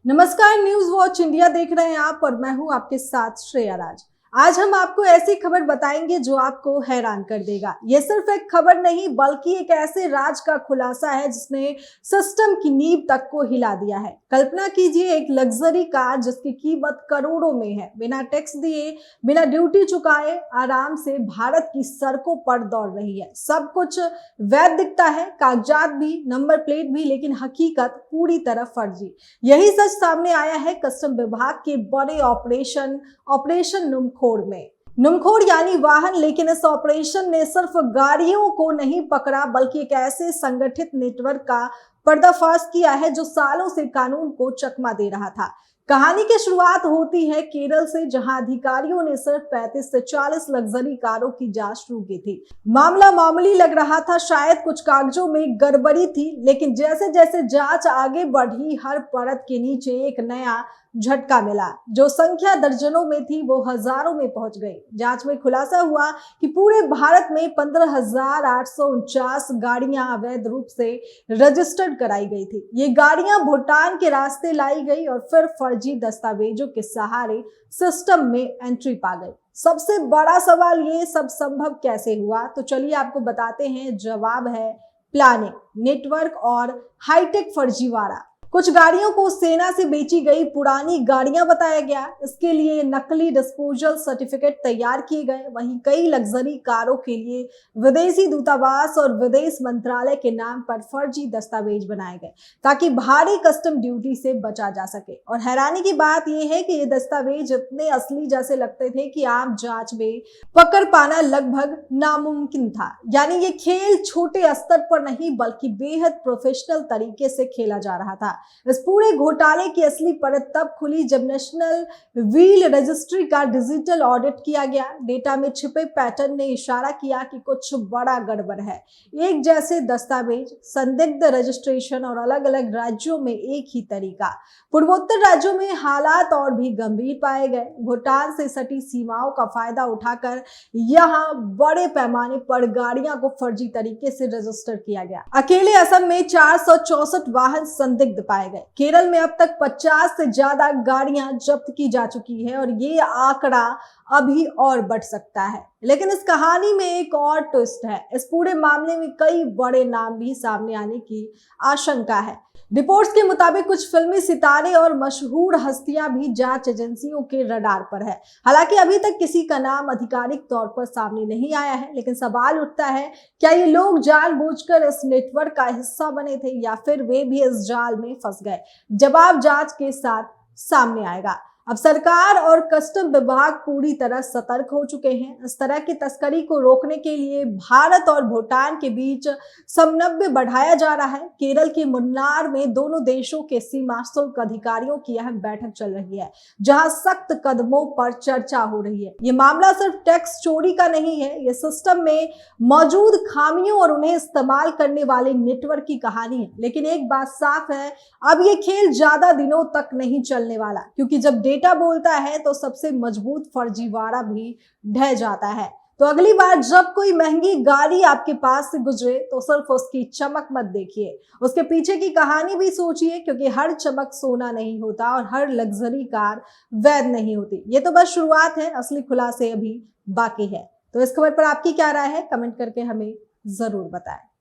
नमस्कार, news watch India देख रहे हैं आप और मैं हूं आपके साथ श्रेया राज। आज हम आपको ऐसी खबर बताएंगे जो आपको हैरान कर देगा। ये सिर्फ एक खबर नहीं बल्कि एक ऐसे राज का खुलासा है जिसने सिस्टम की नींव तक को हिला दिया है। कल्पना कीजिए, एक लग्जरी कार जिसकी कीमत करोड़ों में है, बिना टैक्स दिए, बिना ड्यूटी चुकाए आराम से भारत की सड़कों पर दौड़ रही है। सब कुछ वैध दिखता है, कागजात भी, नंबर प्लेट भी, लेकिन हकीकत पूरी तरह फर्जी। यही सच सामने आया है कस्टम विभाग के बड़े ऑपरेशन नुमखोर में। नुमखोर यानी वाहन, लेकिन इस ऑपरेशन ने सिर्फ गाड़ियों को नहीं पकड़ा बल्कि एक ऐसे संगठित नेटवर्क का पर्दाफाश किया है जो सालों से कानून को चकमा दे रहा था। कहानी की शुरुआत होती है केरल से, जहां अधिकारियों ने सिर्फ 35 से 40 लग्जरी कारों की जांच शुरू की थी। मामला मामूली लग रहा था, शायद कुछ कागजों में गड़बड़ी थी, लेकिन जैसे जैसे जांच आगे बढ़ी हर परत के नीचे एक नया झटका मिला। जो संख्या दर्जनों में थी वो हजारों में पहुंच गई। जांच में खुलासा हुआ कि पूरे भारत में 15,849 गाड़ियां अवैध रूप से रजिस्टर्ड कराई गई थी। ये गाड़ियां भूटान के रास्ते लाई गई और फिर फर्जी दस्तावेजों के सहारे सिस्टम में एंट्री पा गई। सबसे बड़ा सवाल, ये सब संभव कैसे हुआ? तो चलिए आपको बताते हैं। जवाब है प्लानिंग, नेटवर्क और हाईटेक फर्जीवाड़ा। कुछ गाड़ियों को सेना से बेची गई पुरानी गाड़ियां बताया गया, इसके लिए नकली डिस्पोजल सर्टिफिकेट तैयार किए गए। वहीं कई लग्जरी कारों के लिए विदेशी दूतावास और विदेश मंत्रालय के नाम पर फर्जी दस्तावेज बनाए गए ताकि भारी कस्टम ड्यूटी से बचा जा सके। और हैरानी की बात यह है कि ये दस्तावेज इतने असली जैसे लगते थे कि आम जांच में पकड़ पाना लगभग नामुमकिन था। यानी ये खेल छोटे स्तर पर नहीं बल्कि बेहद प्रोफेशनल तरीके से खेला जा रहा था। इस पूरे घोटाले की असली परत तब खुली जब नेशनल व्हील रजिस्ट्री का डिजिटल ऑडिट किया गया। डेटा में छिपे पैटर्न ने इशारा किया कि कुछ बड़ा गड़बड़ है। एक जैसे दस्तावेज, संदिग्ध रजिस्ट्रेशन और अलग अलग राज्यों में एक ही तरीका। पूर्वोत्तर राज्यों में हालात और भी गंभीर पाए गए। भूटान से सटी सीमाओं का फायदा उठाकर यहां बड़े पैमाने पर गाड़ियां को फर्जी तरीके से रजिस्टर किया गया। अकेले असम में 464 वाहन संदिग्ध पाए गए। केरल में अब तक 50 से ज्यादा गाड़ियां जब्त की जा चुकी है और ये आंकड़ा अभी और बढ़ सकता है। लेकिन इस कहानी में एक और ट्विस्ट है। इस पूरे मामले में कई बड़े नाम भी सामने आने की आशंका है। रिपोर्ट्स के मुताबिक कुछ फिल्मी सितारे और मशहूर हस्तियां भी जांच एजेंसियों के रडार पर है। हालांकि अभी तक किसी का नाम आधिकारिक तौर पर सामने नहीं आया है, लेकिन सवाल उठता है, क्या ये लोग जानबूझकर इस नेटवर्क का हिस्सा बने थे या फिर वे भी इस जाल में फंस गए? जवाब जांच के साथ सामने आएगा। अब सरकार और कस्टम विभाग पूरी तरह सतर्क हो चुके हैं। इस तरह की तस्करी को रोकने के लिए भारत और भूटान के बीच समन्वय बढ़ाया जा रहा है। केरल के मुन्नार में दोनों देशों के सीमा शुल्क अधिकारियों की अहम बैठक चल रही है, जहां सख्त कदमों पर चर्चा हो रही है। ये मामला सिर्फ टैक्स चोरी का नहीं है, ये सिस्टम में मौजूद खामियों और उन्हें इस्तेमाल करने वाले नेटवर्क की कहानी है। लेकिन एक बात साफ है, अब ये खेल ज्यादा दिनों तक नहीं चलने वाला, क्योंकि जब डेटा बोलता है तो सबसे मजबूत फर्जीवाड़ा भी ढह जाता है। तो अगली बार जब कोई महंगी गाड़ी आपके पास से गुजरे तो सिर्फ उसकी चमक मत देखिए, उसके पीछे की कहानी भी सोचिए, क्योंकि हर चमक सोना नहीं होता और हर लग्जरी कार वैध नहीं होती। ये तो बस शुरुआत है, असली खुलासे अभी बाकी है। तो इस खबर पर आपकी क्या राय है? कमेंट करके हमें जरूर बताएं।